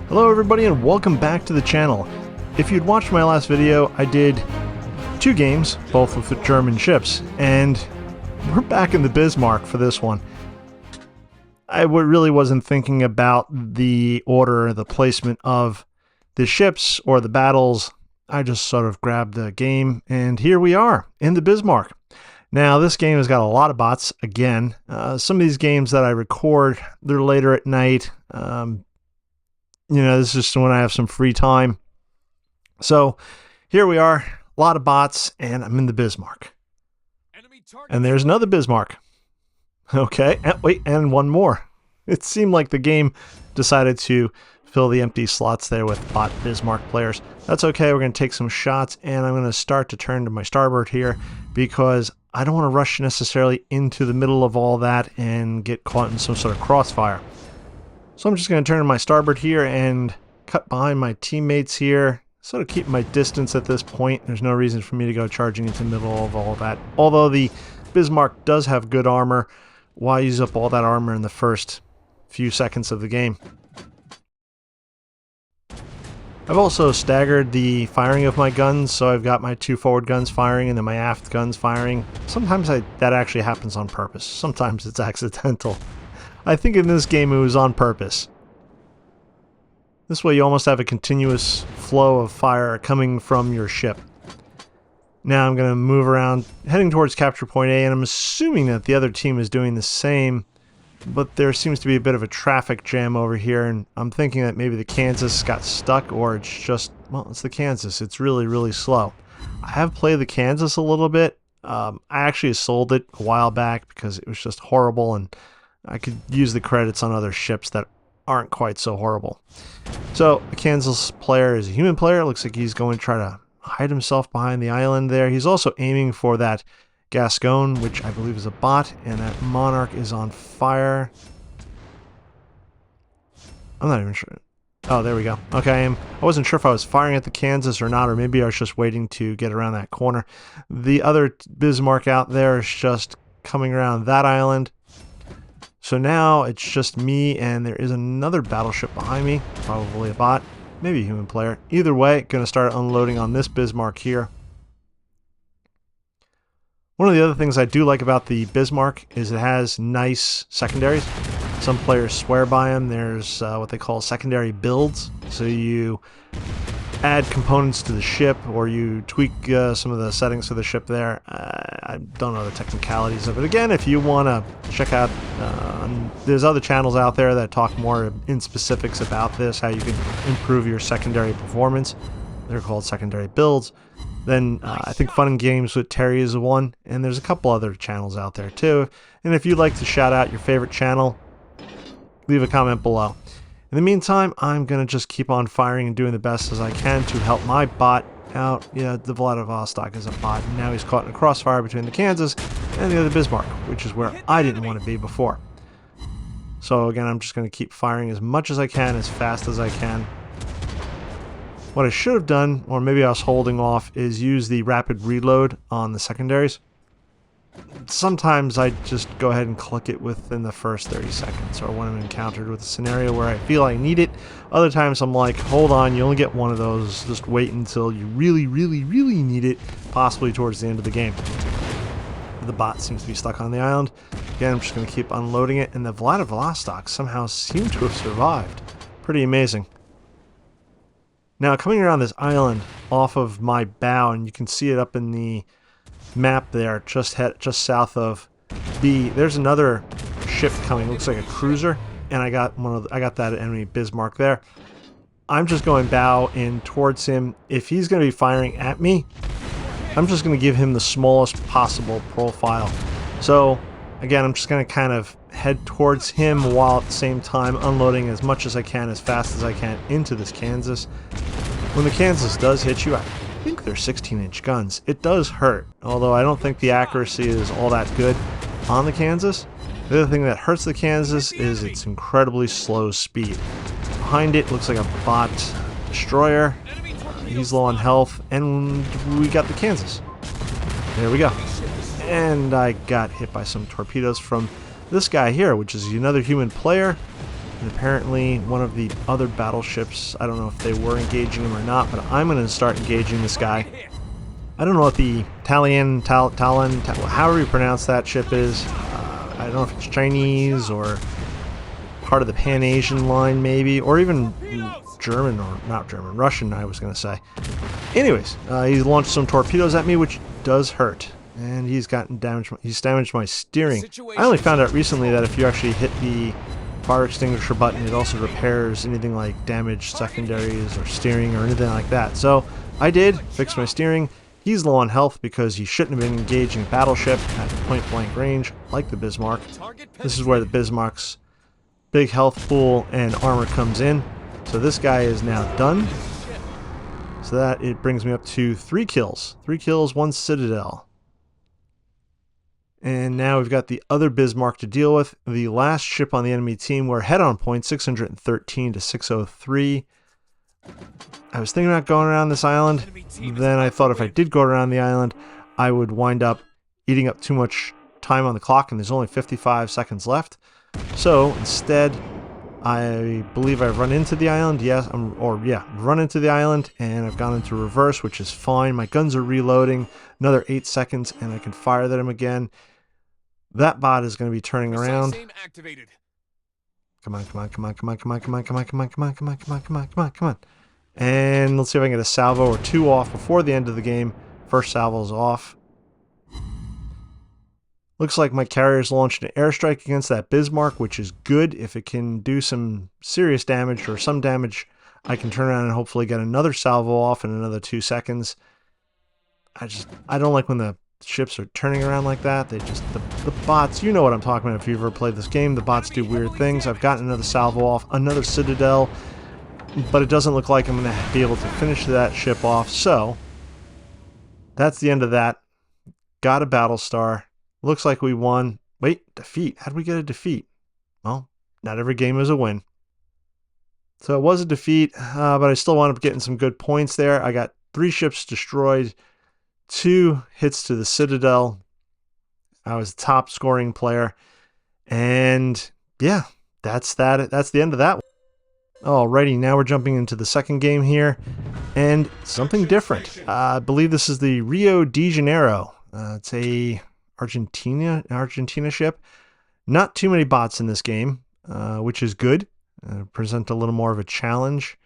Hello everybody and welcome back to the channel. If you'd watched my last video, I did 2 games, both with German ships, and we're back in the Bismarck for this one. I really wasn't thinking about the order, the placement of the ships or the battles. I just sort of grabbed the game, and here we are in the Bismarck. Now, this game has got a lot of bots, again. Some of these games that I record, they're later at night. This is just when I have some free time. So, here we are, a lot of bots, and I'm in the Bismarck. And there's another Bismarck. Okay, wait, and one more. It seemed like the game decided to fill the empty slots there with bot Bismarck players. That's okay, we're going to take some shots, and I'm going to start to turn to my starboard here, because I don't want to rush necessarily into the middle of all that and get caught in some sort of crossfire. So I'm just going to turn to my starboard here and cut behind my teammates here, sort of keep my distance at this point. There's no reason for me to go charging into the middle of all that. Although the Bismarck does have good armor, why use up all that armor in the first few seconds of the game? I've also staggered the firing of my guns, so I've got my 2 forward guns firing and then my aft guns firing. Sometimes that actually happens on purpose. Sometimes it's accidental. I think in this game it was on purpose. This way you almost have a continuous flow of fire coming from your ship. Now I'm going to move around, heading towards capture point A, and I'm assuming that the other team is doing the same, but there seems to be a bit of a traffic jam over here, and I'm thinking that maybe the Kansas got stuck, or it's just, well, it's the Kansas. It's really, really slow. I have played the Kansas a little bit. I actually sold it a while back because it was just horrible, and I could use the credits on other ships that aren't quite so horrible. So, the Kansas player is a human player. It looks like he's going to try to hide himself behind the island there. He's also aiming for that Gascon, which I believe is a bot, and that Monarch is on fire. I'm not even sure. Oh, there we go. Okay, I wasn't sure if I was firing at the Kansas or not, or maybe I was just waiting to get around that corner. The other Bismarck out there is just coming around that island. So now it's just me, and there is another battleship behind me, probably a bot, maybe a human player. Either way, going to start unloading on this Bismarck here. One of the other things I do like about the Bismarck is it has nice secondaries. Some players swear by them. There's what they call secondary builds. So you add components to the ship, or you tweak some of the settings for the ship there. I don't know the technicalities of it. Again, if you want to check out, there's other channels out there that talk more in specifics about this, how you can improve your secondary performance. They're called secondary builds. Then I think Fun and Games with Terry is one, and there's a couple other channels out there too. And if you'd like to shout out your favorite channel, leave a comment below. In the meantime, I'm going to just keep on firing and doing the best as I can to help my bot out. Yeah, the Vladivostok is a bot, and now he's caught in a crossfire between the Kansas and the other Bismarck, which is where I didn't want to be before. So again, I'm just going to keep firing as much as I can, as fast as I can. What I should have done, or maybe I was holding off, is use the rapid reload on the secondaries. Sometimes I just go ahead and click it within the first 30 seconds, or when I'm encountered with a scenario where I feel I need it. Other times I'm like, hold on, you only get one of those, just wait until you really, really, really need it, possibly towards the end of the game. The bot seems to be stuck on the island. Again, I'm just going to keep unloading it, and the Vladivostok somehow seemed to have survived. Pretty amazing. Now, coming around this island off of my bow, and you can see it up in the map there, just south of B. There's another ship coming. Looks like a cruiser, and I got that enemy Bismarck there. I'm just going bow in towards him. If he's going to be firing at me, I'm just going to give him the smallest possible profile. So again, I'm just going to kind of head towards him while at the same time unloading as much as I can, as fast as I can into this Kansas. When the Kansas does hit you, I think they're 16-inch guns. It does hurt, although I don't think the accuracy is all that good on the Kansas. The other thing that hurts the Kansas is its incredibly slow speed. Behind it looks like a bot destroyer. He's low on health, and we got the Kansas. There we go. And I got hit by some torpedoes from this guy here, which is another human player. and apparently one of the other battleships, I don't know if they were engaging him or not, but I'm going to start engaging this guy. I don't know what the Talon, however you pronounce that ship is. I don't know if it's Chinese or part of the Pan-Asian line maybe, or even German, or not German, Russian I was going to say. Anyways, he launched some torpedoes at me, which does hurt. And he's damaged my steering. I only found out recently that if you actually hit the fire extinguisher button, it also repairs anything like damaged secondaries or steering or anything like that. So I did fix my steering. He's low on health because he shouldn't have been engaging Battleship at point-blank range like the Bismarck. This is where the Bismarck's big health pool and armor comes in. So this guy is now done. So that it brings me up to 3 kills. 3 kills, 1 Citadel. And now we've got the other Bismarck to deal with. The last ship on the enemy team, we're head on point, 613 to 603. I was thinking about going around this island. Then I thought if I did go around the island, I would wind up eating up too much time on the clock, and there's only 55 seconds left. So instead, I believe I've run into the island. Yes, run into the island, and I've gone into reverse, which is fine. My guns are reloading. Another 8 seconds, and I can fire at him again. That bot is going to be turning around. Come on, come on, come on, come on, come on, come on, come on, come on, come on, come on, come on, come on, come on, come on. And let's see if I can get a salvo or 2 off before the end of the game. First salvo's off. Looks like my carrier's launched an airstrike against that Bismarck, which is good. If it can do some serious damage or some damage, I can turn around and hopefully get another salvo off in another 2 seconds. I don't like when the ships are turning around like that. They just, the bots, you know what I'm talking about if you've ever played this game. The bots do weird things. I've gotten another salvo off, another Citadel, but it doesn't look like I'm going to be able to finish that ship off. So that's the end of that. Got a battle star. Looks like we won. Wait, defeat. How did we get a defeat? Well, not every game is a win. So it was a defeat, but I still wound up getting some good points there. I got 3 ships destroyed, 2 hits to the Citadel. I was the top scoring player. And yeah, that's that. That's the end of that one. Alrighty, now we're jumping into the second game here. And something different. I believe this is the Rio de Janeiro. It's a Argentina ship. Not too many bots in this game, which is good. Present a little more of a challenge.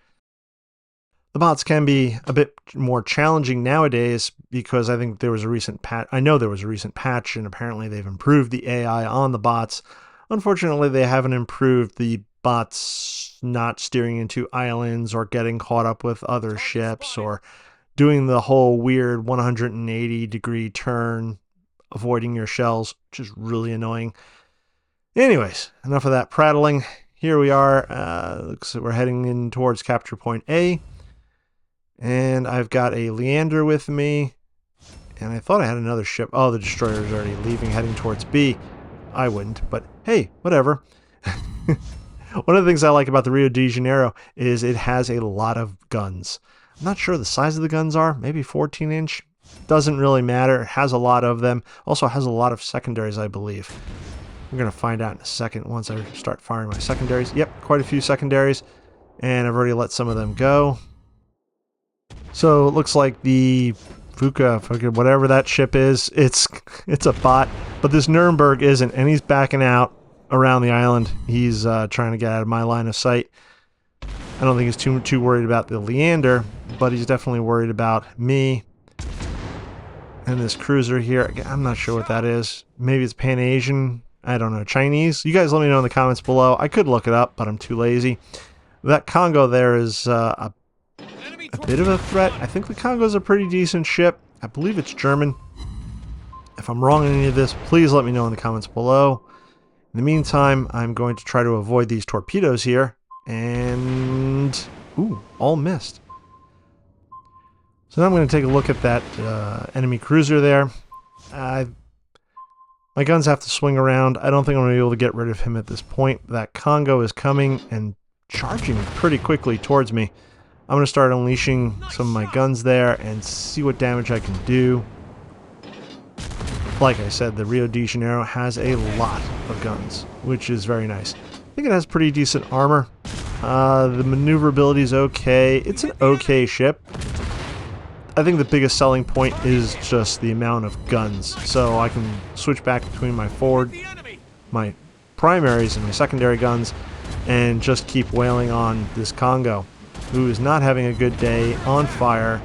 The bots can be a bit more challenging nowadays because I think there was a recent patch. I know there was a recent patch, and apparently they've improved the AI on the bots. Unfortunately, they haven't improved the bots not steering into islands or getting caught up with other ships or doing the whole weird 180-degree turn, avoiding your shells, which is really annoying. Anyways, enough of that prattling. Here we are. Looks like we're heading in towards capture point A. And I've got a Leander with me. And I thought I had another ship. Oh, the destroyer is already leaving, heading towards B. I wouldn't, but hey, whatever. One of the things I like about the Rio de Janeiro is it has a lot of guns. I'm not sure the size of the guns are. Maybe 14-inch. Doesn't really matter. It has a lot of them. Also has a lot of secondaries, I believe. We're going to find out in a second once I start firing my secondaries. Yep, quite a few secondaries. And I've already let some of them go. So it looks like the Fuka, whatever that ship is, it's a bot. But this Nuremberg isn't, and he's backing out around the island. He's trying to get out of my line of sight. I don't think he's too worried about the Leander, but he's definitely worried about me. And this cruiser here, I'm not sure what that is. Maybe it's Pan-Asian. I don't know. Chinese? You guys let me know in the comments below. I could look it up, but I'm too lazy. That Congo there is a bit of a threat. I think the Congo is a pretty decent ship. I believe it's German. If I'm wrong in any of this, please let me know in the comments below. In the meantime, I'm going to try to avoid these torpedoes here. And, ooh, all missed. So now I'm going to take a look at that enemy cruiser there. My guns have to swing around. I don't think I'm going to be able to get rid of him at this point. That Congo is coming and charging pretty quickly towards me. I'm going to start unleashing some of my guns there and see what damage I can do. Like I said, the Rio de Janeiro has a lot of guns, which is very nice. I think it has pretty decent armor. The maneuverability is okay. It's an okay ship. I think the biggest selling point is just the amount of guns. So I can switch back between my primaries and my secondary guns and just keep wailing on this Congo, who is not having a good day, on fire.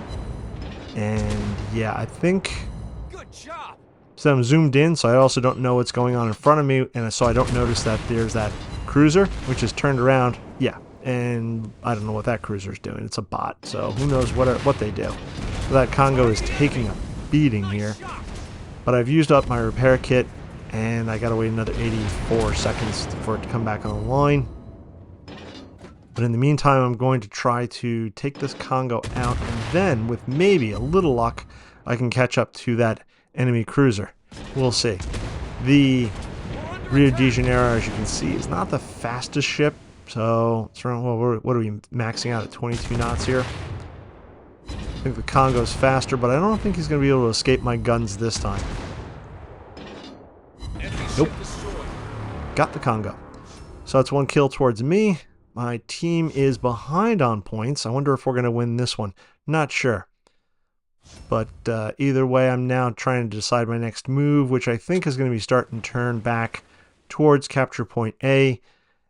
And yeah, I think... So I'm zoomed in, so I also don't know what's going on in front of me, and so I don't notice that there's that cruiser, which is turned around. Yeah, and I don't know what that cruiser's doing. It's a bot, so who knows what they do. So that Congo is taking a beating here. But I've used up my repair kit, and I gotta wait another 84 seconds for it to come back online. But in the meantime, I'm going to try to take this Congo out, and then, with maybe a little luck, I can catch up to that enemy cruiser. We'll see. The Rio de Janeiro, as you can see, is not the fastest ship. So it's around, well, what are we maxing out at 22 knots here? I think the Congo's faster, but I don't think he's going to be able to escape my guns this time. Nope. Got the Congo. So that's one kill towards me. My team is behind on points. I wonder if we're going to win this one. Not sure. But either way, I'm now trying to decide my next move, which I think is going to be starting to turn back towards capture point A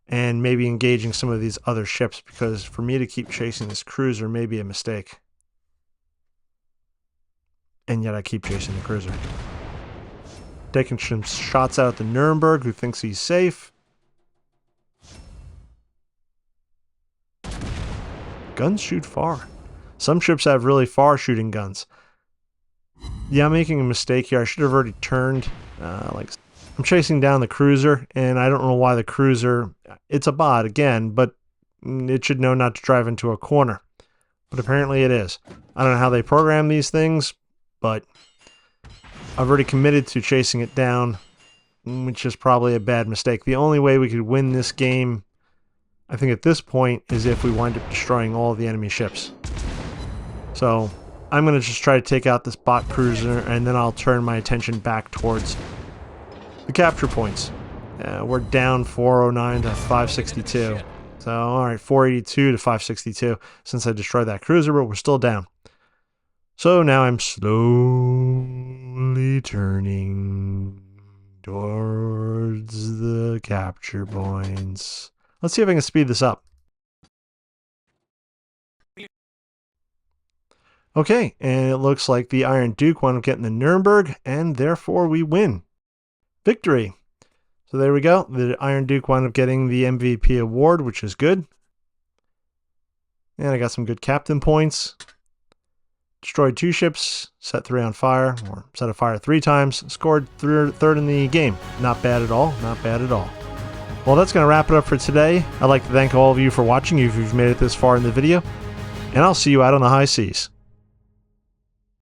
and maybe engaging some of these other ships, because for me to keep chasing this cruiser may be a mistake. And yet I keep chasing the cruiser. Taking some shots out at the Nuremberg, who thinks he's safe. Guns shoot far. Some ships have really far shooting guns. Yeah, I'm making a mistake here. I should have already turned. I'm chasing down the cruiser, and I don't know why the cruiser... It's a bot, again, but it should know not to drive into a corner. But apparently it is. I don't know how they program these things, but I've already committed to chasing it down, which is probably a bad mistake. The only way we could win this game, I think at this point, is if we wind up destroying all of the enemy ships. So I'm going to just try to take out this bot cruiser, and then I'll turn my attention back towards the capture points. We're down 409 to 562. So, alright, 482 to 562 since I destroyed that cruiser, but we're still down. So now I'm slowly turning towards the capture points. Let's see if I can speed this up. Okay, and it looks like the Iron Duke wound up getting the Nuremberg, and therefore we win. Victory! So there we go. The Iron Duke wound up getting the MVP award, which is good. And I got some good captain points. Destroyed 2 ships, set 3 on fire, or set a fire 3 times, scored third in the game. Not bad at all, not bad at all. Well, that's going to wrap it up for today. I'd like to thank all of you for watching if you've made it this far in the video, and I'll see you out on the high seas.